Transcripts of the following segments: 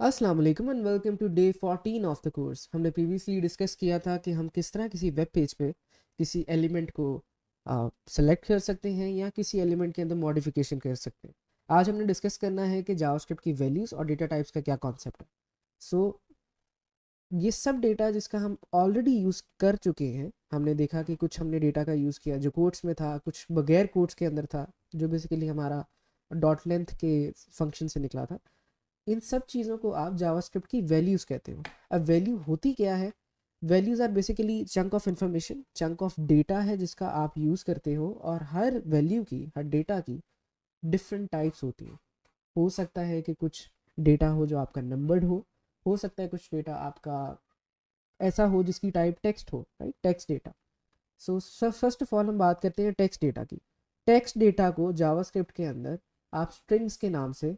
अस्सलाम वालेकुम and welcome to day 14 of the course. हमने प्रीवियसली डिस्कस किया था कि हम किस तरह किसी वेब पेज पे किसी एलिमेंट को सेलेक्ट कर सकते हैं या किसी एलिमेंट के अंदर मॉडिफिकेशन कर सकते हैं। आज हमने डिस्कस करना है कि जावास्क्रिप्ट की वैल्यूज़ और डेटा टाइप्स का क्या कॉन्सेप्ट है। सो ये सब डेटा जिसका हम ऑलरेडी यूज़ कर चुके हैं, हमने देखा कि कुछ हमने डेटा का यूज़ किया जो कोड्स में था, कुछ बगैर कोड्स के अंदर था, जो बेसिकली हमारा डॉट लेंथ के फंक्शन से निकला था। इन सब चीज़ों को आप जावास्क्रिप्ट की वैल्यूज़ कहते हो। अब वैल्यू होती क्या है? Values are basically chunk of information, chunk of data है जिसका आप यूज़ करते हो, और हर वैल्यू की, हर डेटा की डिफरेंट टाइप्स होती हैं। हो सकता है कि कुछ डेटा हो जो आपका नंबर्ड हो सकता है कुछ डेटा आपका ऐसा हो जिसकी टाइप टेक्स्ट हो, right, text data. So first of all हम बात करते हैं टेक्स्ट डेटा की। टेक्स्ट डेटा को जावास्क्रिप्ट के अंदर आप स्ट्रिंग्स के नाम से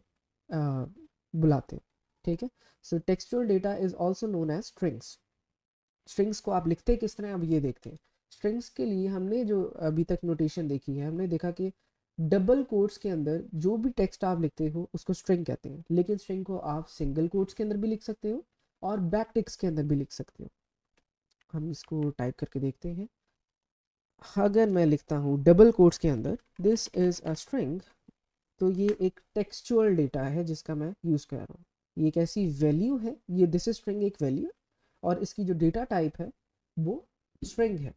बुलाते हैं, ठीक है। So textual data is also known as strings. Strings को आप लिखते किस तरह, अब ये देखते हैं। स्ट्रिंग्स के लिए हमने जो अभी तक नोटेशन देखी है, हमने देखा कि डबल कोट्स के अंदर जो भी टेक्स्ट आप लिखते हो उसको स्ट्रिंग कहते हैं, लेकिन स्ट्रिंग को आप सिंगल कोट्स के अंदर भी लिख सकते हो और बैक टिक्स के अंदर भी लिख सकते हो। हम इसको टाइप करके देखते हैं। अगर मैं लिखता हूँ डबल कोट्स के अंदर दिस इज अ स्ट्रिंग, तो ये एक टेक्सचुअल डेटा है जिसका मैं यूज़ कर रहा हूँ। ये एक ऐसी वैल्यू है, ये दिस इज स्ट्रिंग एक वैल्यू, और इसकी जो डेटा टाइप है वो स्ट्रिंग है।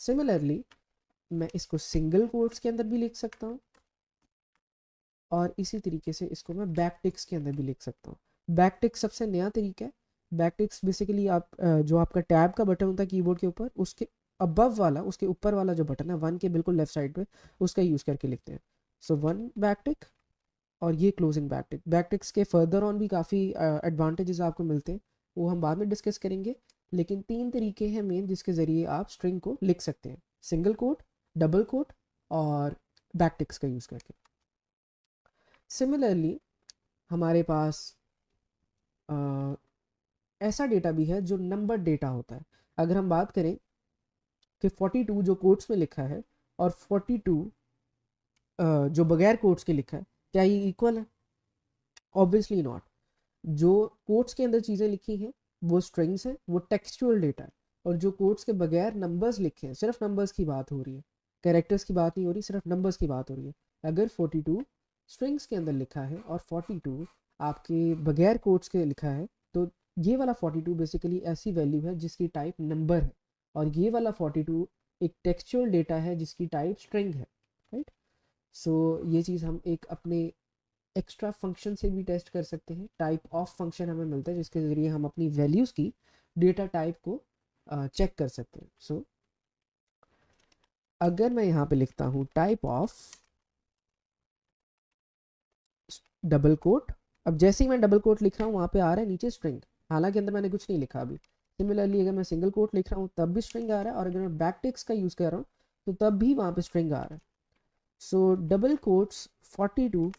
सिमिलरली मैं इसको सिंगल कोट्स के अंदर भी लिख सकता हूँ, और इसी तरीके से इसको मैं बैक टिक्स के अंदर भी लिख सकता हूँ। बैक टिक्स सबसे नया तरीका है। बैक टिक्स बेसिकली आप जो आपका टैब का बटन होता है कीबोर्ड के ऊपर, उसके अबव वाला, उसके ऊपर वाला जो बटन है वन के बिल्कुल लेफ्ट साइड पे, उसका यूज़ करके लिखते हैं। सो वन बैक टिक, और ये क्लोजिंग बैकटिक। बैकटिक्स के फर्दर ऑन भी काफ़ी एडवांटेजेस आपको मिलते हैं, वो हम बाद में डिस्कस करेंगे। लेकिन तीन तरीके हैं मेन जिसके ज़रिए आप स्ट्रिंग को लिख सकते हैं: सिंगल कोट, डबल कोट, और बैकटिक्स का यूज़ करके। सिमिलरली हमारे पास अ, ऐसा डेटा भी है जो नंबर डेटा होता है। अगर हम बात करें कि 42 जो कोट्स में लिखा है और 42 जो बगैर कोट्स के लिखा है, क्या ये इक्वल है? Obviously not. जो कोट्स के अंदर चीज़ें लिखी हैं वो स्ट्रिंग्स हैं, वो टेक्सचुअल डेटा है। और जो कोट्स के बगैर नंबर्स लिखे हैं, सिर्फ नंबर्स की बात हो रही है, कैरेक्टर्स की बात नहीं हो रही, सिर्फ नंबर्स की बात हो रही है। अगर 42 स्ट्रिंग्स के अंदर लिखा है और 42 आपके बगैर कोट्स के लिखा है, तो ये वाला 42 बेसिकली ऐसी वैल्यू है जिसकी टाइप नंबर है, और ये वाला 42 एक टेक्सचुअल डेटा है जिसकी टाइप स्ट्रिंग है, राइट। सो ये चीज़ हम एक अपने एक्स्ट्रा फंक्शन से भी टेस्ट कर सकते हैं। टाइप ऑफ फंक्शन हमें मिलता है जिसके ज़रिए हम अपनी वैल्यूज़ की डेटा टाइप को चेक कर सकते हैं। सो अगर मैं यहाँ पे लिखता हूँ टाइप ऑफ डबल कोट, अब जैसे ही मैं डबल कोट लिख रहा हूँ वहाँ पे आ रहा है नीचे स्ट्रिंग, हालांकि अंदर मैंने कुछ नहीं लिखा अभी। सिमिलरली अगर मैं सिंगल कोट लिख रहा हूँ तब भी स्ट्रिंग आ रहा है, और अगर मैं बैक टिक्स का यूज़ कर रहा हूँ तो तब भी वहाँ पे स्ट्रिंग आ रहा है। सो डबल कोट्स 42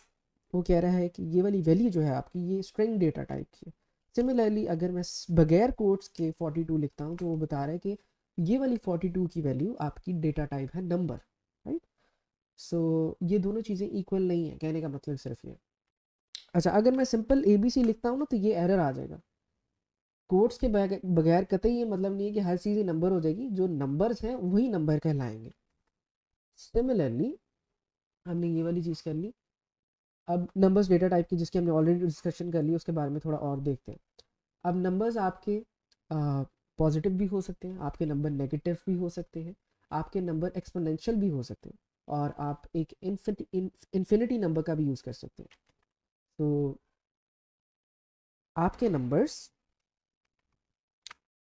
वो कह रहा है कि ये वाली वैल्यू जो है आपकी, ये स्ट्रिंग डेटा टाइप की है। सिमिलरली अगर मैं बगैर कोट्स के 42 लिखता हूँ तो वो बता रहा है कि ये वाली 42 की वैल्यू आपकी डेटा टाइप है नंबर, राइट। सो ये दोनों चीज़ें इक्वल नहीं है, कहने का मतलब सिर्फ ये। अच्छा, अगर मैं सिंपल ए बी सी लिखता हूँ ना तो ये एरर आ जाएगा। कोट्स के बगैर कतई ये मतलब नहीं है कि हर चीज़ ही नंबर हो जाएगी, जो नंबर्स हैं वही नंबर कहलाएंगे। सिमिलरली हमने ये वाली चीज़ कर ली। अब नंबर्स डेटा टाइप की जिसकी हमने ऑलरेडी डिस्कशन कर ली, उसके बारे में थोड़ा और देखते हैं। अब नंबर्स आपके पॉजिटिव भी हो सकते हैं, आपके नंबर नेगेटिव भी हो सकते हैं, आपके नंबर एक्सपोनेंशियल भी हो सकते हैं, और आप एक इन्फिनिटी नंबर का भी यूज़ कर सकते हैं। तो आपके नंबर्स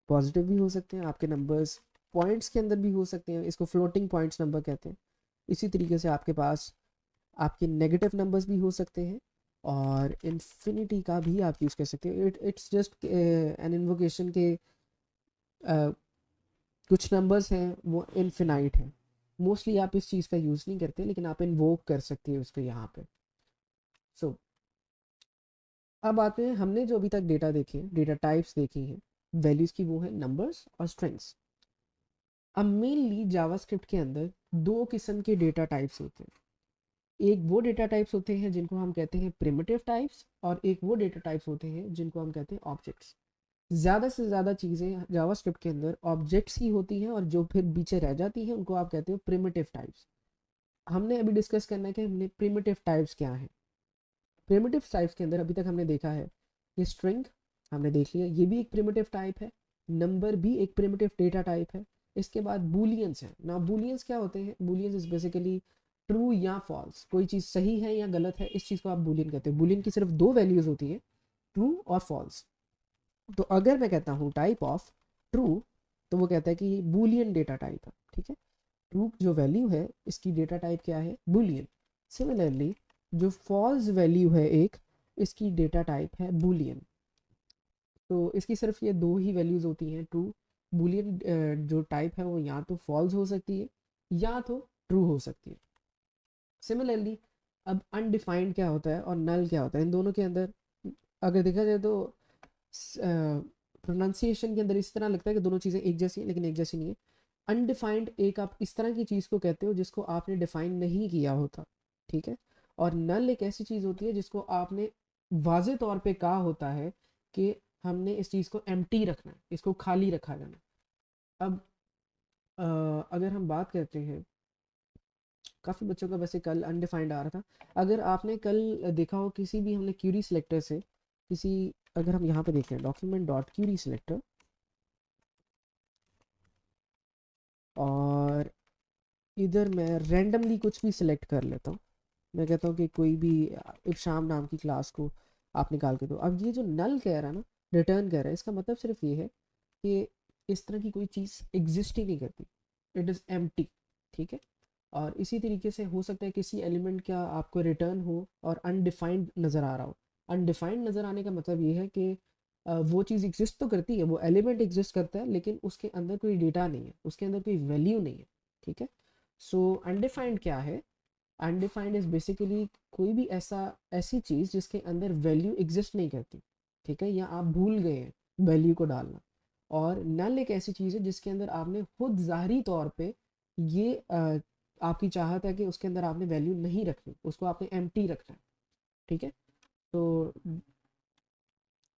पॉजिटिव भी हो सकते हैं, आपके नंबर्स पॉइंट्स के अंदर भी हो सकते हैं, इसको फ्लोटिंग पॉइंट्स नंबर कहते हैं। इसी तरीके से आपके पास आपके नेगेटिव नंबर्स भी हो सकते हैं, और इन्फिनिटी का भी आप यूज़ कर सकते हैं। इट्स जस्ट एन इन्वोकेशन के कुछ नंबर्स हैं वो इनफिनाइट हैं। मोस्टली आप इस चीज़ का यूज़ नहीं करते, लेकिन आप इन्वोक कर सकते हैं उसको यहाँ पे। सो अब आते हैं, हमने जो अभी तक डेटा देखे हैं, डेटा टाइप्स देखी हैं वैल्यूज़ की, वो है नंबर्स और स्ट्रिंग्स। अब मेनली जावास्क्रिप्ट के अंदर दो किस्म के डेटा टाइप्स होते हैं। एक वो डेटा टाइप्स होते हैं जिनको हम कहते हैं प्रिमिटिव टाइप्स, और एक वो डेटा टाइप्स होते हैं जिनको हम कहते हैं ऑब्जेक्ट्स। ज़्यादा से ज़्यादा चीज़ें जावास्क्रिप्ट के अंदर ऑब्जेक्ट्स की होती हैं, और जो फिर पीछे रह जाती हैं उनको आप कहते हो प्रिमिटिव टाइप्स। हमने अभी डिस्कस करना है कि हमने प्रिमिटिव टाइप्स क्या हैं। प्रिमिटिव टाइप्स के अंदर अभी तक हमने देखा है कि स्ट्रिंग हमने देख लिया, ये भी एक प्रिमिटिव टाइप है। नंबर भी एक प्रिमिटिव डेटा टाइप है। इसके बाद बूलियंस हैं ना। बूलियंस क्या होते हैं? बूलियंस इज बेसिकली ट्रू या फॉल्स, कोई चीज़ सही है या गलत है, इस चीज़ को आप बूलियन कहते हैं। बूलियन की सिर्फ दो वैल्यूज होती है, ट्रू और फॉल्स। तो अगर मैं कहता हूँ टाइप ऑफ ट्रू, तो वो कहता है कि बूलियन डेटा टाइप है, ठीक है। ट्रू जो वैल्यू है इसकी डेटा टाइप क्या है? बूलियन। सिमिलरली जो फॉल्स वैल्यू है एक, इसकी डेटा टाइप है बूलियन। तो इसकी सिर्फ ये दो ही वैल्यूज होती हैं, ट्रू। बूलियन जो टाइप है वो या तो फॉल्स हो सकती है या तो ट्रू हो सकती है। सिमिलरली अब अनडिफाइंड क्या होता है और नल क्या होता है, इन दोनों के अंदर अगर देखा जाए तो प्रोनाउंसिएशन के अंदर इस तरह लगता है कि दोनों चीज़ें एक जैसी हैं, लेकिन एक जैसी नहीं है। अनडिफाइंड एक आप इस तरह की चीज़ को कहते हो जिसको आपने डिफाइन नहीं किया होता, ठीक है। और नल एक ऐसी चीज़ होती है जिसको आपने वाजे तौर पे कहा होता है कि हमने इस चीज़ को एम्प्टी रखना है, इसको खाली रखा जाना। अब अ, अगर हम बात करते हैं, काफ़ी बच्चों का वैसे कल अनडिफाइंड आ रहा था। अगर आपने कल देखा हो किसी भी हमने क्यूरी सिलेक्टर से किसी, अगर हम यहाँ पे देखें डॉक्यूमेंट डॉट क्यूरी सिलेक्टर, और इधर मैं रैंडमली कुछ भी सिलेक्ट कर लेता हूँ। मैं कहता हूँ कि कोई भी इब्शाम नाम की क्लास को आप निकाल के दो। अब ये जो नल कह रहा है ना, रिटर्न कह रहा है, इसका मतलब सिर्फ ये है कि इस तरह की कोई चीज़ एग्जिस्ट ही नहीं करती, इट इज़ एम्प्टी, ठीक है। और इसी तरीके से हो सकता है किसी एलिमेंट का आपको रिटर्न हो और अनडिफाइंड नज़र आ रहा हो। अनडिफाइंड नज़र आने का मतलब ये है कि वो चीज़ एग्जिस्ट तो करती है, वो एलिमेंट एग्जिस्ट करता है, लेकिन उसके अंदर कोई डेटा नहीं है, उसके अंदर कोई वैल्यू नहीं है, ठीक है। सो अनडिफाइंड क्या है? अनडिफाइंड इज बेसिकली कोई भी ऐसी चीज़ जिसके अंदर वैल्यू एग्जिस्ट नहीं करती, ठीक है, या आप भूल गए हैं वैल्यू को डालना। और नल एक ऐसी चीज़ है जिसके अंदर आपने खुद ज़ाहरी तौर पे ये आपकी चाहत है कि उसके अंदर आपने वैल्यू नहीं रखनी, उसको आपने एम्प्टी रखना है, ठीक है। तो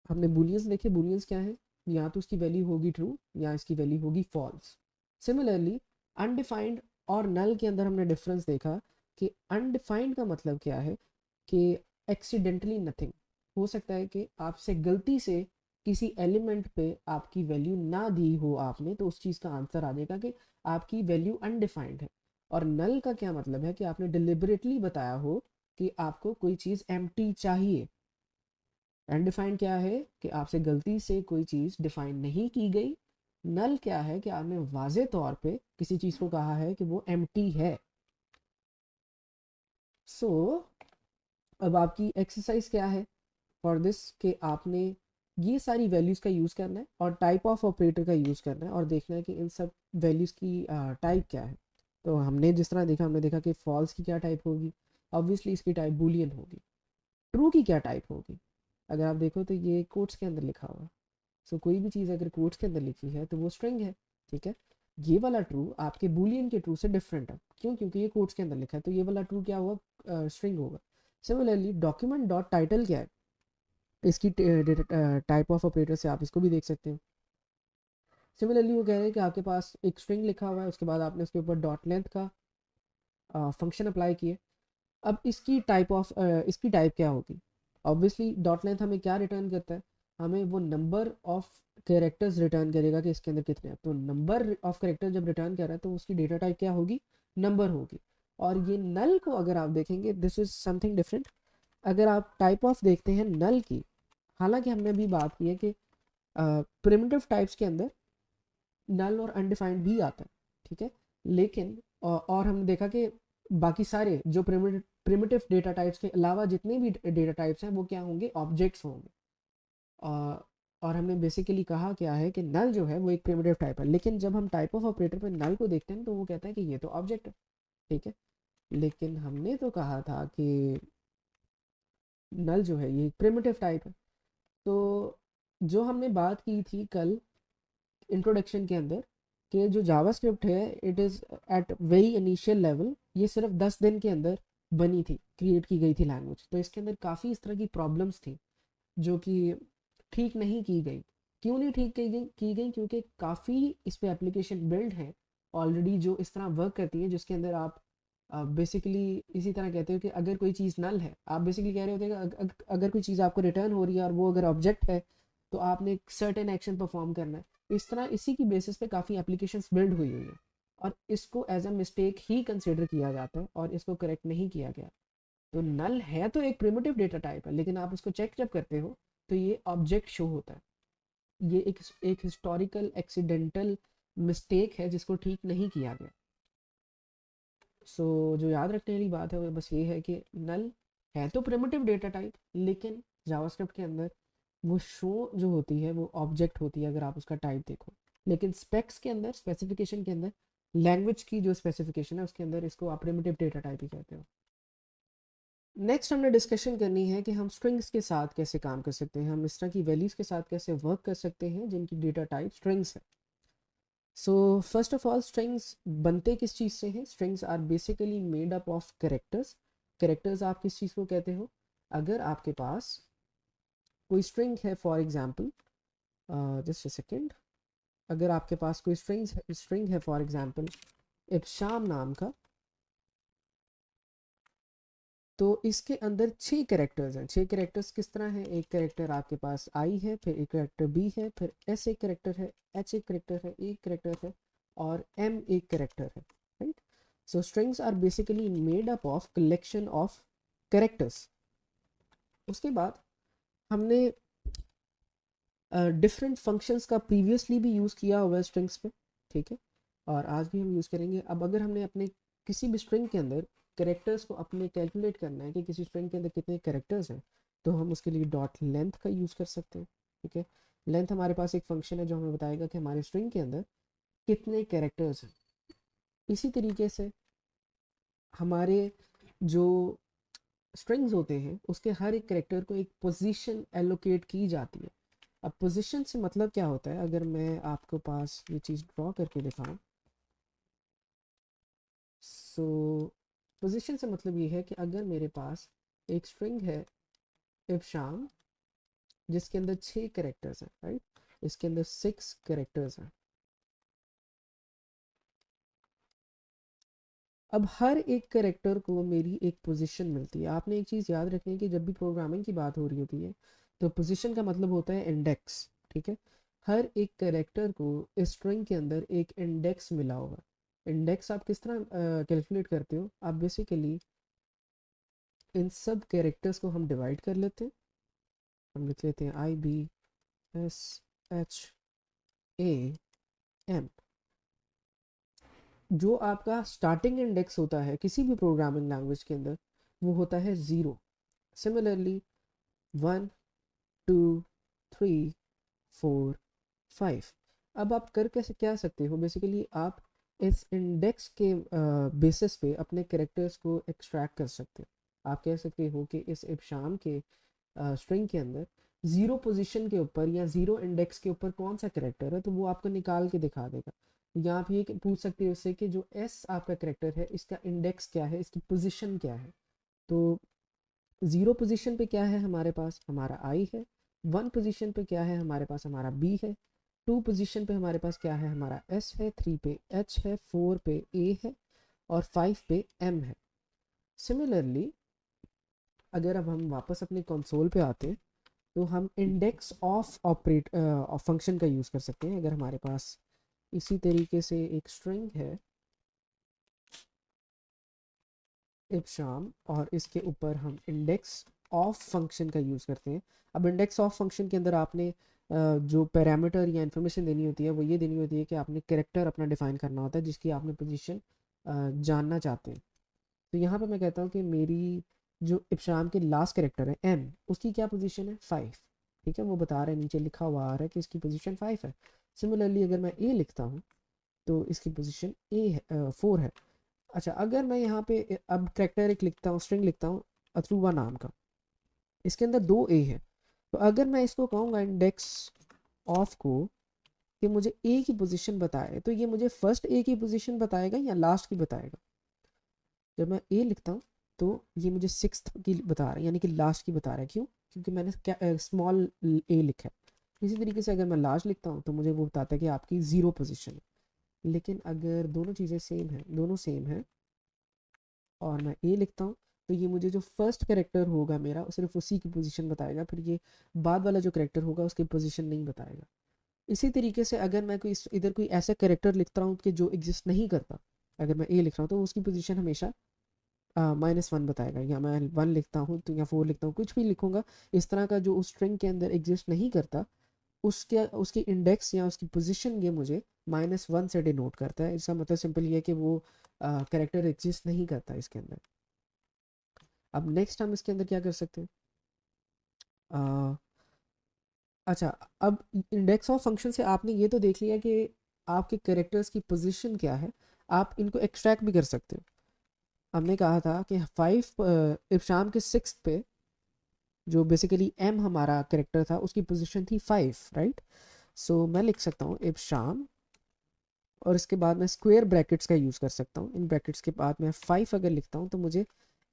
हमने बूलियंस देखे। बूलियंस क्या है? या तो उसकी वैल्यू होगी ट्रू या इसकी वैल्यू होगी फॉल्स। सिमिलरली अनडिफाइंड और नल के अंदर हमने डिफरेंस देखा कि अनडिफाइंड का मतलब क्या है कि एक्सीडेंटली नथिंग। हो सकता है कि आपसे गलती से किसी एलिमेंट पे आपकी वैल्यू ना दी हो आपने, तो उस चीज़ का आंसर आ जाएगा कि आपकी वैल्यू अनडिफाइंड है। और नल का क्या मतलब है कि आपने डिलिबरेटली बताया हो कि आपको कोई चीज़ एम्प्टी चाहिए। अनडिफाइंड क्या है कि आपसे गलती से कोई चीज़ डिफाइन नहीं की गई। नल क्या है कि आपने वाजे तौर पे किसी चीज़ को कहा है कि वो एम्प्टी है। सो अब आपकी एक्सरसाइज क्या है फॉर दिस, कि आपने ये सारी वैल्यूज़ का यूज़ करना है और टाइप ऑफ ऑपरेटर का यूज़ करना है, और देखना है कि इन सब वैल्यूज़ की टाइप क्या है। तो हमने जिस तरह देखा, हमने देखा कि फॉल्स की क्या टाइप होगी, ऑब्वियसली इसकी टाइप बूलियन होगी। ट्रू की क्या टाइप होगी? अगर आप देखो तो ये कोट्स के अंदर लिखा हुआ है। सो कोई भी चीज़ अगर कोट्स के अंदर लिखी है तो वो स्ट्रिंग है, ठीक है। ये वाला ट्रू आपके बूलियन के ट्रू से डिफरेंट है, क्यों? क्योंकि ये कोट्स के अंदर लिखा है, तो ये वाला ट्रू क्या हुआ? स्ट्रिंग होगा। सिमिलरली डॉक्यूमेंट डॉट टाइटल क्या है, इसकी टाइप ऑफ ऑपरेटर से आप इसको भी देख सकते हैं। सिमिलरली वो कह रहे हैं कि आपके पास एक स्ट्रिंग लिखा हुआ है, उसके बाद आपने उसके ऊपर डॉट लेंथ का फंक्शन अप्लाई किए। अब इसकी टाइप क्या होगी? ऑब्वियसली डॉट लेंथ हमें क्या रिटर्न करता है? हमें वो नंबर ऑफ कैरेक्टर्स रिटर्न करेगा कि इसके अंदर कितने हैं। तो नंबर ऑफ कैरेक्टर जब रिटर्न कर रहा है तो उसकी डेटा टाइप क्या होगी? नंबर होगी। और ये नल को अगर आप देखेंगे, दिस इज समथिंग डिफरेंट। अगर आप टाइप ऑफ देखते हैं नल की, हालांकि हमने अभी बात की है कि प्रिमिटिव टाइप्स के अंदर नल और अनडिफाइंड भी आता है, ठीक है। लेकिन और हमने देखा कि बाकी सारे जो प्रिमिटिव डेटा टाइप्स के अलावा जितने भी डेटा टाइप्स हैं वो क्या होंगे? ऑब्जेक्ट्स होंगे। और हमने बेसिकली कहा क्या है कि नल जो है वो एक प्रिमिटिव टाइप है, लेकिन जब हम टाइप ऑफ ऑपरेटर पे नल को देखते हैं तो वो कहता है कि ये तो ऑब्जेक्ट है, ठीक है। लेकिन हमने तो कहा था कि नल जो है ये एक प्रिमिटिव टाइप है। तो जो हमने बात की थी कल इंट्रोडक्शन के अंदर, कि जो जावास्क्रिप्ट है it is at very initial level, ये सिर्फ 10 दिन के अंदर बनी थी, क्रिएट की गई थी लैंग्वेज। तो इसके अंदर काफ़ी इस तरह की प्रॉब्लम्स थी जो कि ठीक नहीं की गई। क्यों नहीं ठीक की गई क्योंकि काफ़ी इस पे एप्लीकेशन बिल्ड है ऑलरेडी जो इस तरह वर्क करती है, जिसके अंदर आप बेसिकली इसी तरह कहते हो कि अगर कोई चीज़ नल है, आप बेसिकली कह रहे होते हैं कि अगर कोई चीज़ आपको रिटर्न हो रही है और वो अगर ऑब्जेक्ट है तो आपने एक सर्टेन एक्शन परफॉर्म करना है। इस तरह इसी की बेसिस पे काफ़ी एप्लीकेशंस बिल्ड हुई हुई है और इसको एज अ मिस्टेक ही कंसिडर किया जाता है और इसको करेक्ट नहीं किया गया। तो नल है तो एक प्रिमिटिव डेटा टाइप है, लेकिन आप उसको चेक जब करते हो तो ये ऑब्जेक्ट शो होता है। ये एक हिस्टोरिकल एक्सीडेंटल मिस्टेक है जिसको ठीक नहीं किया गया। जो याद रखने वाली बात है वो बस ये है कि नल है तो प्रिमिटिव डेटा टाइप, लेकिन जावास्क्रिप्ट के अंदर वो शो जो होती है वो ऑब्जेक्ट होती है अगर आप उसका टाइप देखो। लेकिन स्पेक्स के अंदर, स्पेसिफिकेशन के अंदर, लैंग्वेज की जो स्पेसिफिकेशन है उसके अंदर इसको आप प्रिमिटिव डेटा टाइप ही कहते हो। नेक्स्ट हमने डिस्कशन करनी है कि हम स्ट्रिंग्स के साथ कैसे काम कर सकते हैं, हम इस तरह की वैल्यूज के साथ कैसे वर्क कर सकते हैं जिनकी डेटा टाइप स्ट्रिंग्स है। So first of all, strings बनते किस चीज़ से हैं? Strings are basically made up of characters. Characters आप किस चीज़ को कहते हो? अगर आपके पास कोई स्ट्रिंग है, for example just a second, अगर आपके पास कोई स्ट्रिंग है फॉर एग्जांपल इब्शाम नाम का, तो इसके अंदर 6 कैरेक्टर्स हैं। 6 कैरेक्टर्स किस तरह हैं? एक कैरेक्टर आपके पास आई है, फिर एक कैरेक्टर बी है, फिर एस एक कैरेक्टर है, एच एक कैरेक्टर है, एक कैरेक्टर है और एम एक कैरेक्टर है, right? So strings are basically made up of collection of characters. उसके बाद हमने डिफरेंट फंक्शंस का प्रीवियसली भी यूज़ किया हुआ है स्ट्रिंग्स पे, ठीक है, और आज भी हम यूज़ करेंगे। अब अगर हमने अपने किसी भी स्ट्रिंग के अंदर कैरेक्टर्स को अपने कैलकुलेट करना है कि किसी स्ट्रिंग के अंदर कितने कैरेक्टर्स हैं, तो हम उसके लिए डॉट लेंथ का यूज़ कर सकते हैं, ठीक है। लेंथ हमारे पास एक फंक्शन है जो हमें बताएगा कि हमारे स्ट्रिंग के अंदर कितने कैरेक्टर्स हैं। इसी तरीके से हमारे जो स्ट्रिंग्स होते हैं उसके हर एक कैरेक्टर को एक पोजीशन एलोकेट की जाती है। अब पोजीशन से मतलब क्या होता है, अगर मैं आपको पास ये चीज़ ड्रॉ करके दिखाऊं, सो पोजीशन से मतलब ये है कि अगर मेरे पास एक स्ट्रिंग है इब्शाम जिसके अंदर 6 कैरेक्टर्स हैं, राइट, इसके अंदर 6 कैरेक्टर्स हैं। अब हर एक कैरेक्टर को मेरी एक पोजीशन मिलती है। आपने एक चीज़ याद रखनी है कि जब भी प्रोग्रामिंग की बात हो रही होती है तो पोजीशन का मतलब होता है इंडेक्स, ठीक है। हर एक कैरेक्टर को इस स्ट्रिंग के अंदर एक इंडेक्स मिला होगा। इंडेक्स आप किस तरह कैलकुलेट करते हो? आप बेसिकली इन सब कैरेक्टर्स को हम डिवाइड कर लेते हैं। हम लिख लेते हैं IBSHAM। जो आपका स्टार्टिंग इंडेक्स होता है किसी भी प्रोग्रामिंग लैंग्वेज के अंदर वो होता है 0। सिमिलरली 1 2 3 4 5। अब आप कर कैसे क्या सकते हो? बेसिकली आप इस इंडेक्स के बेसिस पे अपने कैरेक्टर्स को एक्सट्रैक्ट कर सकते हो। आप कह सकते हो कि इस इब्शाम के स्ट्रिंग के अंदर 0 पोजीशन के ऊपर या 0 इंडेक्स के ऊपर कौन सा कैरेक्टर है, तो वो आपको निकाल के दिखा देगा। या आप ये पूछ सकते हो उससे कि जो एस आपका कैरेक्टर है इसका इंडेक्स क्या है, इसकी पोजीशन क्या है। तो 0 पोजीशन पे क्या है हमारे पास? हमारा आई है। 1 पोजीशन पे क्या है हमारे पास? हमारा बी है। 2 पोजीशन पे हमारे पास क्या है? हमारा एस है। 3 पे एच है। 4 पे ए है और 5 पे एम है। सिमिलरली अगर अब हम वापस अपने कंसोल पे आते हैं तो हम इंडेक्स ऑफ ऑपरेट फंक्शन का यूज़ कर सकते हैं। अगर हमारे पास इसी तरीके से एक स्ट्रिंग है इब्शाम और इसके ऊपर हम इंडेक्स ऑफ फंक्शन का यूज़ करते हैं। अब इंडेक्स ऑफ फंक्शन के अंदर आपने जो पैरामीटर या इन्फॉर्मेशन देनी होती है वो ये देनी होती है कि आपने कैरेक्टर अपना डिफाइन करना होता है जिसकी आपने पोजीशन जानना चाहते हैं। तो यहाँ पे मैं कहता हूँ कि मेरी जो इब्शाम के लास्ट कैरेक्टर है एम, उसकी क्या पोजीशन है? 5, ठीक है। वो बता रहा है, नीचे लिखा हुआ आ रहा है कि इसकी पोजीशन 5 है। सिमिलरली अगर मैं ए लिखता हूँ तो इसकी पोजीशन 4 है। अच्छा, अगर मैं यहाँ पे अब करेक्टर एक लिखता हूँ, स्ट्रिंग लिखता हूँ अथरुवा नाम का, इसके अंदर 2 ए है। तो अगर मैं इसको कहूँगा इंडेक्स ऑफ को कि मुझे ए की पोजीशन बताए, तो ये मुझे फर्स्ट ए की पोजीशन बताएगा या लास्ट की बताएगा? जब मैं ए लिखता हूँ तो ये मुझे सिक्स्थ की बता रहा है, यानी कि लास्ट की बता रहा है। क्यों? क्योंकि मैंने क्या स्मॉल ए लिखा है। इसी तरीके से अगर मैं लास्ट लिखता हूँ तो मुझे वो बताता है कि आपकी 0 पोजीशन है। लेकिन अगर दोनों चीज़ें सेम हैं, दोनों सेम हैं, और मैं ए लिखता हूँ, तो ये मुझे जो फर्स्ट कैरेक्टर होगा मेरा सिर्फ उसी की पोजीशन बताएगा, फिर ये बाद वाला जो कैरेक्टर होगा उसकी पोजीशन नहीं बताएगा। इसी तरीके से अगर मैं कोई इधर कोई ऐसा कैरेक्टर लिखता हूँ कि जो एग्जिस्ट नहीं करता, अगर मैं ए लिख रहा हूँ तो उसकी पोजीशन हमेशा -1 बताएगा, या मैं 1 लिखता हूँ तो, या 4 लिखता हूँ, कुछ भी लिखूंगा इस तरह का जो उस स्ट्रिंग के अंदर एग्जिस्ट नहीं करता, उसके उसकी इंडेक्स या उसकी पोजीशन ये मुझे -1 से डिनोट करता है। इसका मतलब सिंपल ये है कि वो कैरेक्टर एग्जिस्ट नहीं करता इसके अंदर। अब नेक्स्ट हम इसके अंदर क्या कर सकते हैं? अ, अच्छा, अब इंडेक्स ऑफ फंक्शन से आपने ये तो देख लिया कि आपके कैरेक्टर्स की पोजीशन क्या है, आप इनको एक्सट्रैक्ट भी कर सकते हो। हमने कहा था कि 5 इब्शाम के 6 पे जो बेसिकली एम हमारा कैरेक्टर था उसकी पोजीशन थी 5, राइट? सो मैं लिख सकता हूँ इब्शाम, और इसके बाद मैं स्क्वायर ब्रैकेट्स का यूज़ कर सकता हूँ। इन ब्रैकेट्स के बाद मैं 5 अगर लिखता हूँ तो मुझे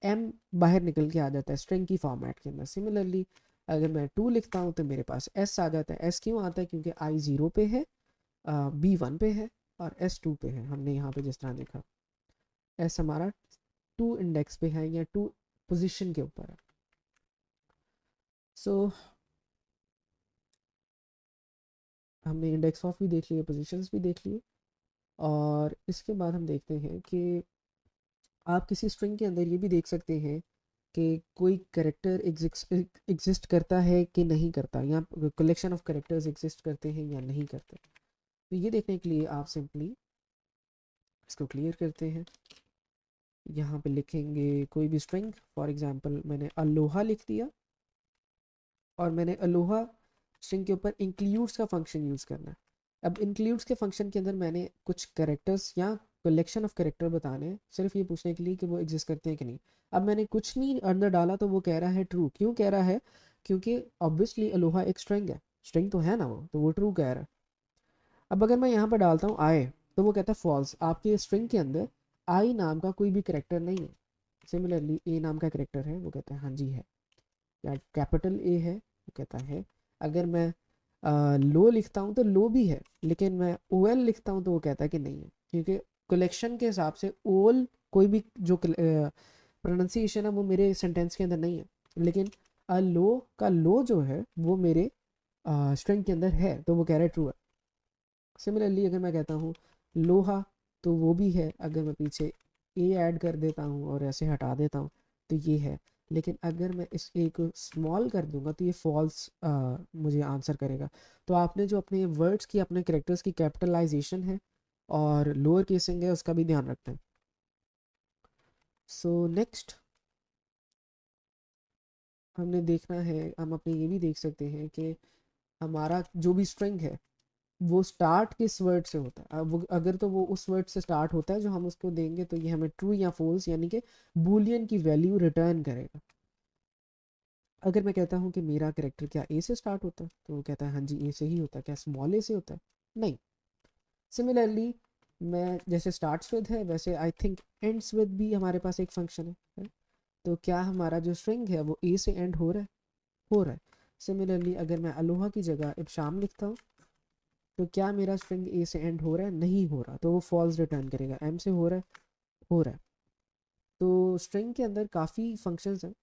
एम बाहर निकल के आ जाता है स्ट्रिंग की फॉर्मेट के अंदर। सिमिलरली अगर मैं 2 लिखता हूँ तो मेरे पास एस आ जाता है। एस क्यों आता है? क्योंकि आई 0 पे है, बी 1 पे है, और एस 2 पे है। हमने यहाँ पे जिस तरह देखा, एस हमारा 2 इंडेक्स पे है या 2 पोजिशन के ऊपर है। सो हमने इंडेक्स ऑफ भी देख लिए, पोजिशंस भी देख लिए, और इसके बाद हम देखते हैं कि आप किसी स्ट्रिंग के अंदर ये भी देख सकते हैं कि कोई करेक्टर एग्जिस्ट करता है कि नहीं करता, या कलेक्शन ऑफ करेक्टर्स एग्जिस्ट करते हैं या नहीं करते। तो ये देखने के लिए आप सिंपली इसको क्लियर करते हैं। यहाँ पे लिखेंगे कोई भी स्ट्रिंग, फॉर एग्जांपल मैंने अलोहा लिख दिया, और मैंने अलोहा स्ट्रिंग के ऊपर इंक्लूड्स का फंक्शन यूज़ करना है। अब इंक्लूड्स के फंक्शन के अंदर मैंने कुछ करेक्टर्स या कलेक्शन ऑफ करेक्टर बताने हैं, सिर्फ ये पूछने के लिए कि वो एग्जिस्ट करते हैं कि नहीं। अब मैंने कुछ नहीं अंदर डाला तो वो कह रहा है ट्रू। क्यों कह रहा है? क्योंकि ऑब्वियसली अलोहा एक स्ट्रिंग है, स्ट्रिंग तो है ना वो, तो वो ट्रू कह रहा है। अब अगर मैं यहाँ पर डालता हूँ आई, तो वो कहता है फॉल्स, आपके स्ट्रिंग के अंदर आई नाम का कोई भी करेक्टर नहीं है। सिमिलरली ए नाम का करेक्टर है, वो कहता है हाँ जी है। या कैपिटल ए है, वो कहता है। अगर मैं लो लिखता हूँ तो लो भी है, लेकिन मैं ओ एल लिखता हूँ तो वो कहता है कि नहीं है, क्योंकि कलेक्शन के हिसाब से ओल कोई भी जो प्रोनाउंसिएशन है वो मेरे सेंटेंस के अंदर नहीं है, लेकिन लो का लो जो है वो मेरे स्ट्रिंग के अंदर है, तो वो कह रहा है ट्रू है। सिमिलरली अगर मैं कहता हूँ लोहा, तो वो भी है। अगर मैं पीछे ए ऐड कर देता हूँ और ऐसे हटा देता हूँ तो ये है। लेकिन अगर मैं इस ए को स्मॉल कर दूंगा तो ये फॉल्स मुझे आंसर करेगा। तो आपने जो अपने वर्ड्स की, अपने कैरेक्टर्स की कैपिटलाइजेशन है और लोअर केसिंग है, उसका भी ध्यान रखते हैं। सो नेक्स्ट हमने देखना है, हम अपने ये भी देख सकते हैं कि हमारा जो भी स्ट्रिंग है वो स्टार्ट किस वर्ड से होता है। अब अगर तो वो उस वर्ड से स्टार्ट होता है जो हम उसको देंगे, तो ये हमें ट्रू या फॉल्स यानी कि बूलियन की वैल्यू रिटर्न करेगा। अगर मैं कहता हूँ कि मेरा करेक्टर क्या ए से स्टार्ट होता है, तो वो कहता है हाँ जी ए से ही होता है। क्या स्मॉल ए से होता है? नहीं। सिमिलरली मैं जैसे स्टार्ट्स विद है, वैसे आई थिंक एंड्स विद भी हमारे पास एक फंक्शन है। तो क्या हमारा जो स्ट्रिंग है वो ए से एंड हो रहा है? हो रहा है। सिमिलरली अगर मैं अलोहा की जगह इब्शाम लिखता हूँ, तो क्या मेरा स्ट्रिंग ए से एंड हो रहा है? नहीं हो रहा, तो वो फॉल्स रिटर्न करेगा। एम से हो रहा है? हो रहा है। तो स्ट्रिंग के अंदर काफ़ी फंक्शंस हैं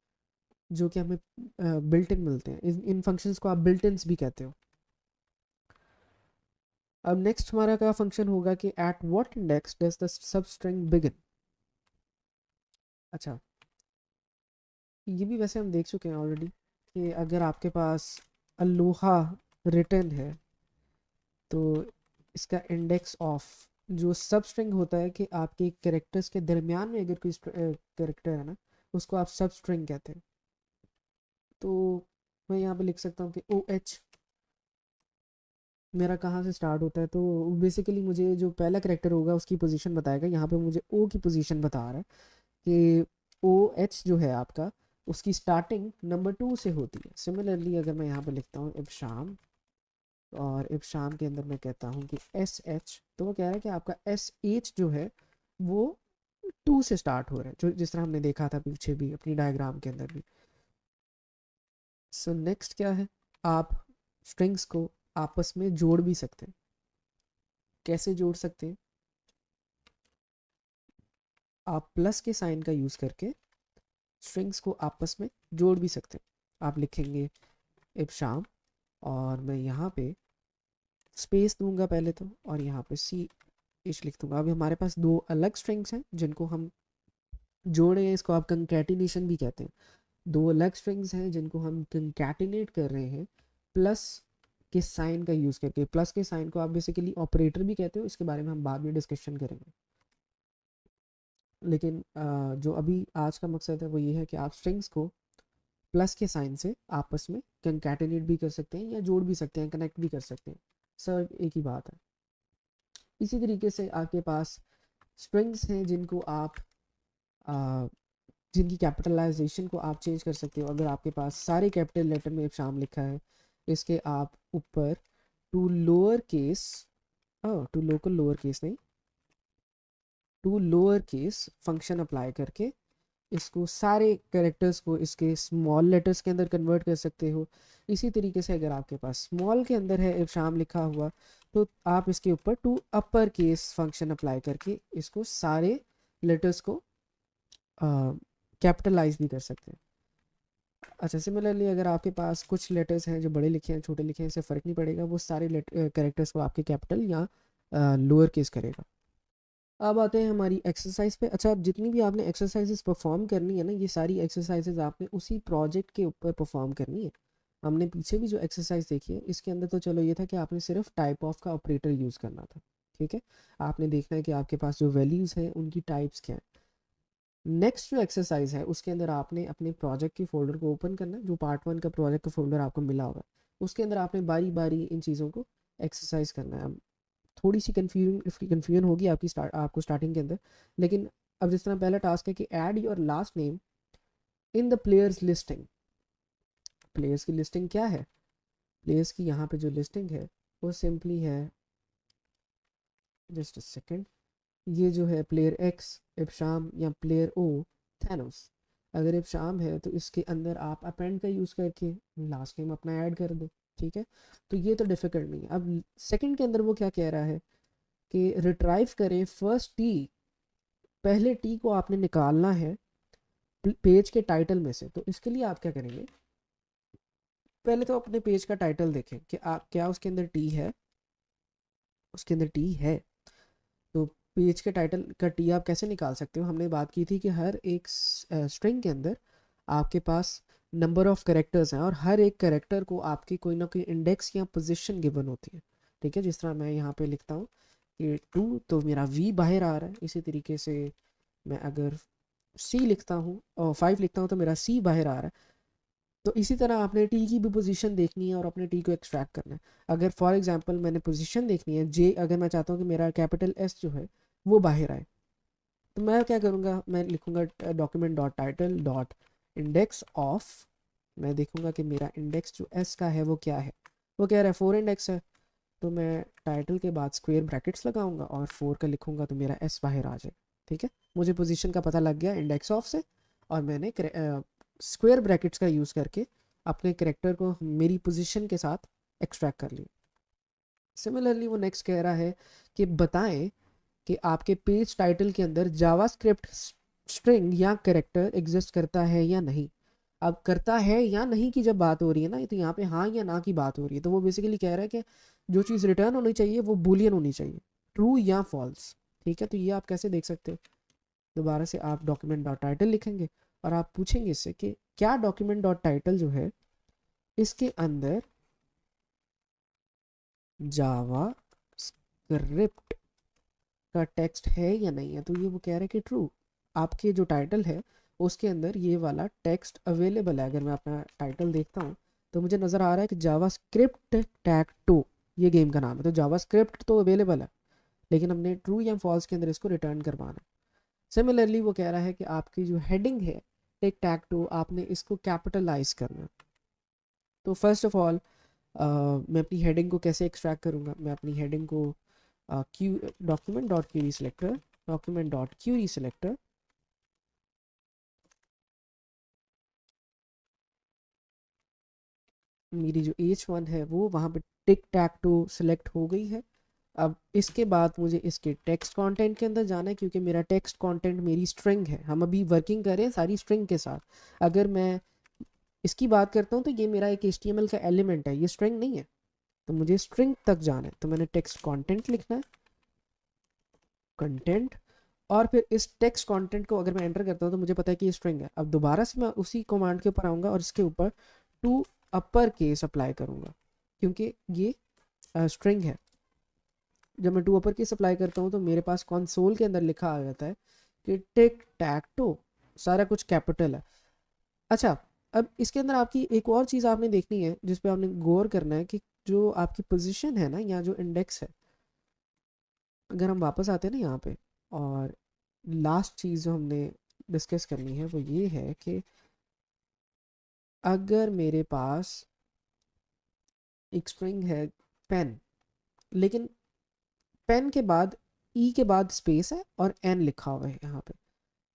जो कि हमें बिल्ट इन मिलते हैं। इन फंक्शंस को आप बिल्ट इन्स भी कहते हो। अब नेक्स्ट हमारा क्या फंक्शन होगा कि at what index does the sub string begin. अच्छा, ये भी वैसे हम देख चुके हैं ऑलरेडी कि अगर आपके पास अलोहा रिटर्न है तो इसका इंडेक्स ऑफ जो सब स्ट्रिंग होता है, कि आपके कैरेक्टर्स के दरमियान में अगर कोई कैरेक्टर है ना, उसको आप सब स्ट्रिंग कहते हैं। तो मैं यहाँ पे लिख सकता हूँ कि ओ एच मेरा कहाँ से स्टार्ट होता है, तो बेसिकली मुझे जो पहला कैरेक्टर होगा उसकी पोजीशन बताएगा। यहाँ पे मुझे ओ की पोजीशन बता रहा है कि ओ एच जो है आपका, उसकी स्टार्टिंग नंबर 2 से होती है। सिमिलरली अगर मैं यहाँ पे लिखता हूँ इब्शाम, और इब्शाम के अंदर मैं कहता हूँ कि एस एच, तो वो कह रहा है कि आपका एस एच जो है वो 2 से स्टार्ट हो रहा है, जो जिस तरह हमने देखा था पीछे भी अपनी डायग्राम के अंदर भी। सो नेक्स्ट क्या है, आप स्ट्रिंग्स को आपस में जोड़ भी सकते हैं। कैसे जोड़ सकते हैं? आप प्लस के साइन का यूज़ करके स्ट्रिंग्स को आपस में जोड़ भी सकते हैं। आप लिखेंगे इब्शाम, और मैं यहाँ पे स्पेस दूंगा पहले तो, और यहाँ पे सी इश लिख दूंगा। अभी हमारे पास दो अलग स्ट्रिंग्स हैं जिनको हम जोड़े हैं, इसको आप कंकैटिनेशन भी कहते हैं। दो अलग स्ट्रिंग्स हैं जिनको हम कंकैटिनेट कर रहे हैं प्लस के साइन का यूज़ करके। प्लस के साइन को आप बेसिकली ऑपरेटर भी कहते हो, इसके बारे में हम बाद में डिस्कशन करेंगे। लेकिन जो अभी आज का मकसद है वो ये है कि आप स्ट्रिंग्स को प्लस के साइन से आपस में कंकैटिनेट भी कर सकते हैं या जोड़ भी सकते हैं, कनेक्ट भी कर सकते हैं, सर एक ही बात है। इसी तरीके से आपके पास स्ट्रिंग्स हैं जिनको आप जिनकी कैपिटलाइजेशन को आप चेंज कर सकते हो। अगर आपके पास सारे कैपिटल लेटर में शाम लिखा है, इसके आप ऊपर to lower case, to local lower case नहीं, to lower case function apply करके इसको सारे कैरेक्टर्स को इसके स्मॉल लेटर्स के अंदर कन्वर्ट कर सकते हो। इसी तरीके से अगर आपके पास स्मॉल के अंदर है इब्शाम लिखा हुआ, तो आप इसके ऊपर to upper case function apply करके इसको सारे लेटर्स को कैपिटलाइज भी कर सकते हैं। अच्छा, सिमिलरली अगर आपके पास कुछ लेटर्स हैं जो बड़े लिखे हैं छोटे लिखे हैं, इससे फ़र्क नहीं पड़ेगा, वो सारे कैरेक्टर्स को आपके कैपिटल या लोअर केस करेगा। अब आते हैं हमारी एक्सरसाइज पे। अच्छा, अब जितनी भी आपने एक्सरसाइजेस परफॉर्म करनी है ना, ये सारी एक्सरसाइजेस आपने उसी प्रोजेक्ट के ऊपर परफॉर्म करनी है। हमने पीछे भी जो एक्सरसाइज देखी है इसके अंदर तो चलो ये था कि आपने सिर्फ टाइप ऑफ का ऑपरेटर यूज़ करना था, ठीक है। आपने देखना है कि आपके पास जो वैल्यूज़ हैं उनकी टाइप्स क्या है। नेक्स्ट जो एक्सरसाइज है उसके अंदर आपने अपने प्रोजेक्ट के फोल्डर को ओपन करना है, जो पार्ट 1 का प्रोजेक्ट का फोल्डर आपको मिला होगा, उसके अंदर आपने बारी बारी इन चीज़ों को एक्सरसाइज करना है। थोड़ी सी कन्फ्यूजन होगी आपको स्टार्टिंग के अंदर, लेकिन अब जिस तरह पहला टास्क है कि add your last name in the players listing. Players की लिस्टिंग क्या है? प्लेयर्स की यहाँ पे जो लिस्टिंग है वो सिंपली है, जस्ट अ सेकेंड, ये जो है प्लेयर एक्स इब्शाम या प्लेयर ओ थैनोस। अगर इब्शाम है तो इसके अंदर आप अपेंड का यूज़ करके लास्ट नेम अपना ऐड कर दो, ठीक है। तो ये तो डिफ़िकल्ट नहीं है। अब सेकंड के अंदर वो क्या कह रहा है कि रिट्राइव करें फर्स्ट टी। पहले टी को आपने निकालना है पेज के टाइटल में से। तो इसके लिए आप क्या करेंगे, पहले तो अपने पेज का टाइटल देखें कि आप क्या उसके अंदर टी है, उसके अंदर टी है। तो पेज के टाइटल का टी आप कैसे निकाल सकते हो? हमने बात की थी कि हर एक स्ट्रिंग के अंदर आपके पास नंबर ऑफ कैरेक्टर्स हैं और हर एक कैरेक्टर को आपकी कोई ना कोई इंडेक्स या पोजीशन गिवन होती है, ठीक है। जिस तरह मैं यहाँ पे लिखता हूँ कि 2, तो मेरा वी बाहर आ रहा है। इसी तरीके से मैं अगर सी लिखता हूँ और 5 लिखता हूँ तो मेरा सी बाहर आ रहा है। तो इसी तरह आपने टी की भी पोजीशन देखनी है और अपने टी को एक्सट्रैक्ट करना है। अगर फॉर एग्जांपल मैंने पोजीशन देखनी है जे, अगर मैं चाहता हूँ कि मेरा कैपिटल एस जो है वो बाहर आए, तो मैं क्या करूँगा, मैं लिखूँगा document dot title dot index of. मैं देखूँगा कि मेरा इंडेक्स जो एस का है वो क्या है। वो कह रहा है 4 इंडेक्स है, तो मैं टाइटल के बाद स्क्वेयर ब्रैकेट्स लगाऊंगा और 4 का लिखूँगा तो मेरा एस बाहर आ जाएगा, ठीक है। मुझे पोजीशन का पता लग गया इंडेक्स ऑफ से, और मैंने स्क्वेयर ब्रैकेट्स का यूज़ करके अपने करेक्टर को मेरी पोजीशन के साथ एक्सट्रैक्ट कर लिया। सिमिलरली वो नेक्स्ट कह रहा है कि बताएं कि आपके पेज टाइटल के अंदर जावास्क्रिप्ट स्ट्रिंग या करेक्टर एग्जिस्ट करता है या नहीं। अब करता है या नहीं की जब बात हो रही है ना, तो यहाँ पे हाँ या ना की बात हो रही है। तो वो बेसिकली कह रहा है कि जो चीज़ रिटर्न होनी चाहिए वो बूलियन होनी चाहिए, ट्रू या फॉल्स, ठीक है। तो ये आप कैसे देख सकते हो? दोबारा से आप डॉक्यूमेंट डॉट टाइटल लिखेंगे और आप पूछेंगे इससे कि क्या डॉक्यूमेंट डॉट टाइटल जो है इसके अंदर जावा स्क्रिप्ट का टेक्स्ट है या नहीं है। तो ये वो कह रहे हैं कि ट्रू, आपके जो टाइटल है उसके अंदर ये वाला टेक्स्ट अवेलेबल है। अगर मैं अपना टाइटल देखता हूँ तो मुझे नज़र आ रहा है कि जावा स्क्रिप्ट टैग 2 ये गेम का नाम है। तो जावा स्क्रिप्ट तो अवेलेबल है, लेकिन हमने ट्रू या फॉल्स के अंदर इसको रिटर्न करवाना है। सिमिलरली वो कह रहा है कि आपकी जो हेडिंग है टेक टैग 2, आपने इसको कैपिटलाइज करना है। तो फर्स्ट ऑफ ऑल मैं अपनी हेडिंग को कैसे एक्सट्रैक्ट करूँगा? मैं अपनी हेडिंग को Q document dot Curie selector, document dot Curie selector, मेरी जो H1 है वो वहाँ पे टिक टैक टू सिलेक्ट हो गई है। अब इसके बाद मुझे इसके टेक्स्ट कंटेंट के अंदर जाना है, क्योंकि मेरा टेक्स्ट कंटेंट मेरी स्ट्रिंग है। हम अभी वर्किंग कर रहे हैं सारी स्ट्रिंग के साथ। अगर मैं इसकी बात करता हूँ तो ये मेरा एक HTML का एलिमेंट है, ये स्ट्रिंग नहीं है। तो मुझे स्ट्रिंग तक जाना है, तो मैंने टेक्स्ट कंटेंट लिखना है, कंटेंट। और फिर इस टेक्स्ट कंटेंट को अगर मैं एंटर करता हूँ तो मुझे पता है कि ये स्ट्रिंग है। अब दोबारा से मैं उसी कमांड के ऊपर आऊँगा और इसके ऊपर टू अपर केस अप्लाई करूँगा, क्योंकि ये स्ट्रिंग है। जब मैं टू अपर केस अप्लाई करता हूँ तो मेरे पास कंसोल के अंदर लिखा आ जाता है कि टिक टैक टू, सारा कुछ कैपिटल है। अच्छा, अब इसके अंदर आपकी एक और चीज़ आपने देखनी है जिस पे आपने गौर करना है कि जो आपकी पोजीशन है ना, या जो इंडेक्स है, अगर हम वापस आते हैं ना यहाँ पे, और लास्ट चीज़ जो हमने डिस्कस करनी है वो ये है कि अगर मेरे पास एक स्ट्रिंग है पेन, लेकिन पेन के बाद ई के बाद स्पेस है और एन लिखा हुआ है यहाँ पे,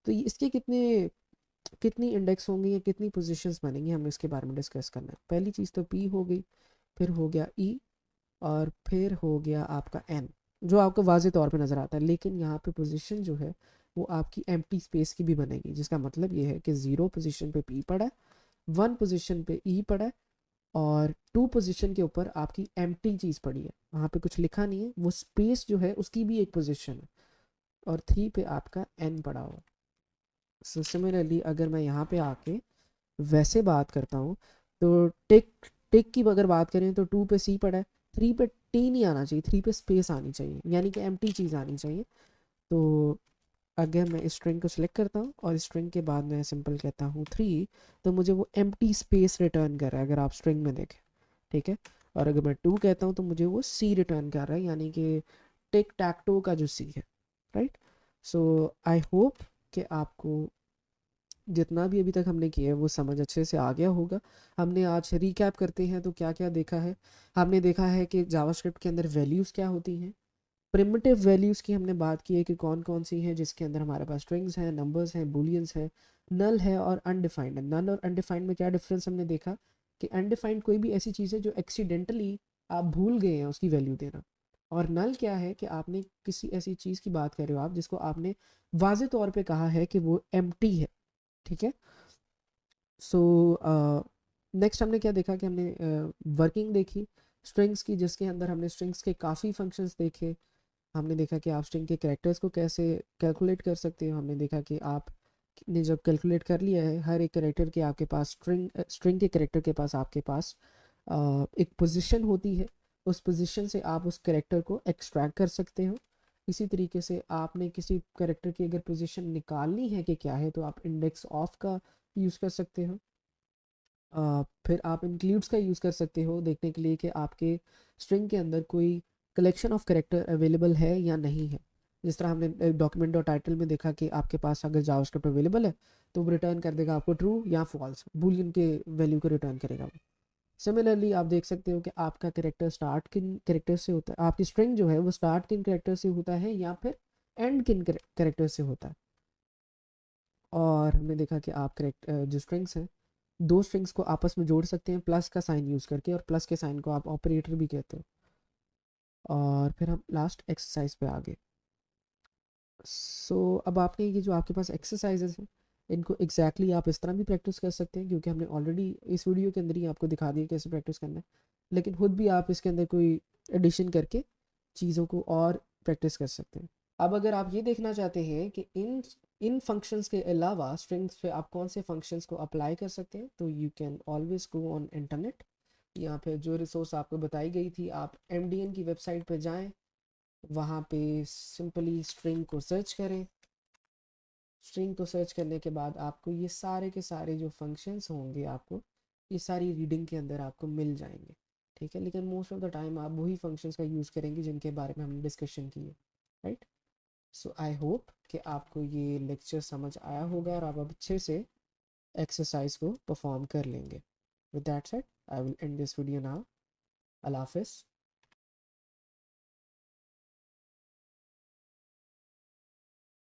तो इसके कितने कितनी इंडेक्स होंगी या कितनी पोजीशंस बनेंगी, हमें इसके बारे में डिस्कस करना है। पहली चीज़ तो पी हो गई, फिर हो गया ई, और फिर हो गया आपका एन, जो आपको वाजे तौर पे नज़र आता है। लेकिन यहाँ पे पोजीशन जो है वो आपकी एम्प्टी स्पेस की भी बनेगी, जिसका मतलब ये है कि 0 पोजीशन पे पी पड़ा है, 1 पोजीशन पे ई पड़ा है, और 2 पोजीशन के ऊपर आपकी एम्प्टी चीज़ पड़ी है, वहाँ पे कुछ लिखा नहीं है, वो स्पेस जो है उसकी भी एक पोजीशन है, और 3 पे आपका एन पड़ा हुआ। सो सिमिलरली अगर मैं यहाँ पे आके वैसे बात करता हूँ तो टिक टिक की अगर बात करें तो 2 पे सी पड़ा है, 3 पे टी नहीं आना चाहिए, 3 पे स्पेस आनी चाहिए, यानी कि एम्प्टी चीज़ आनी चाहिए। तो अगर मैं स्ट्रिंग को सिलेक्ट करता हूँ और स्ट्रिंग के बाद मैं सिंपल कहता हूँ 3, तो मुझे वो एम्प्टी स्पेस रिटर्न कर रहा है, अगर आप स्ट्रिंग में देखें, ठीक है। और अगर मैं 2 कहता हूँ तो मुझे वो सी रिटर्न कर रहा है, यानी कि टिक टैक टो का जो सी है, राइट। सो आई होप कि आपको जितना भी अभी तक हमने किया है वो समझ अच्छे से आ गया होगा। हमने आज रिकैप करते हैं तो क्या क्या देखा है। हमने देखा है कि जावास्क्रिप्ट के अंदर वैल्यूज़ क्या होती हैं, प्रिमिटिव वैल्यूज़ की हमने बात की है कि कौन कौन सी हैं, जिसके अंदर हमारे पास स्ट्रिंग्स हैं, नंबर्स हैं, बूलियंस हैं, नल है और अनडिफाइंड है। नल और अनडिफाइंड में क्या डिफरेंस हमने देखा कि अनडिफाइंड कोई भी ऐसी चीज़ है जो एक्सीडेंटली आप भूल गए हैं उसकी वैल्यू देना, और नल क्या है कि आपने किसी ऐसी चीज़ की बात कर रहे हो आप जिसको आपने वाजे तौर पे कहा है कि वो एम्प्टी है, ठीक है। सो नेक्स्ट हमने क्या देखा कि हमने वर्किंग देखी स्ट्रिंग्स की, जिसके अंदर हमने स्ट्रिंग्स के काफ़ी फंक्शंस देखे। हमने देखा कि आप स्ट्रिंग के कैरेक्टर्स को कैसे कैलकुलेट कर सकते हो। हमने देखा कि आप ने जब कैलकुलेट कर लिया है हर एक कैरेक्टर के आपके पास स्ट्रिंग के कैरेक्टर के पास आपके पास एक पोजीशन होती है, उस पोजीशन से आप उस कैरेक्टर को एक्सट्रैक्ट कर सकते हो। इसी तरीके से आपने किसी कैरेक्टर की अगर पोजीशन निकालनी है कि क्या है, तो आप इंडेक्स ऑफ का यूज़ कर सकते हो। फिर आप इंक्लूड्स का यूज़ कर सकते हो देखने के लिए कि आपके स्ट्रिंग के अंदर कोई कलेक्शन ऑफ कैरेक्टर अवेलेबल है या नहीं है। जिस तरह हमने डॉक्यूमेंट और टाइटल में देखा कि आपके पास अगर जावास्क्रिप्ट अवेलेबल है तो वो रिटर्न कर देगा आपको ट्रू या फॉल्स, बूलियन के वैल्यू को रिटर्न करेगा वो। सिमिलरली आप देख सकते हो कि आपका कैरेक्टर स्टार्ट किन कैरेक्टर से होता है, आपकी स्ट्रिंग जो है वो स्टार्ट किन कैरेक्टर से होता है या फिर एंड किन कैरेक्टर से होता है। और हमने देखा कि आप करेक्ट जो स्ट्रिंग्स हैं, दो स्ट्रिंग्स को आपस में जोड़ सकते हैं प्लस का साइन यूज़ करके, और प्लस के साइन को आप ऑपरेटर भी कहते हो। और फिर हम लास्ट एक्सरसाइज पे आ गए। अब आपने ये जो आपके पास एक्सरसाइजेस हैं इनको एग्जैक्टली आप इस तरह भी प्रैक्टिस कर सकते हैं, क्योंकि हमने ऑलरेडी इस वीडियो के अंदर ही आपको दिखा दिया कैसे प्रैक्टिस करना है। लेकिन खुद भी आप इसके अंदर कोई एडिशन करके चीज़ों को और प्रैक्टिस कर सकते हैं। अब अगर आप ये देखना चाहते हैं कि इन इन फंक्शंस के अलावा स्ट्रिंग्स पे आप कौन से फंक्शंस को अप्लाई कर सकते हैं, तो you can always go on internet. यहाँ पे जो रिसोर्स आपको बताई गई थी, आप MDN की वेबसाइट पे जाएं, वहाँ पे सिंपली स्ट्रिंग को सर्च करें। स्ट्रिंग को सर्च करने के बाद आपको ये सारे के सारे जो फंक्शंस होंगे आपको ये सारी रीडिंग के अंदर आपको मिल जाएंगे, ठीक है। लेकिन मोस्ट ऑफ द टाइम आप वही फंक्शंस का यूज़ करेंगे जिनके बारे में हमने डिस्कशन की है, राइट। सो आई होप कि आपको ये लेक्चर समझ आया होगा और आप अब अच्छे से एक्सरसाइज को परफॉर्म कर लेंगे। With that said I will end this video now. अल्लाह हाफिज़।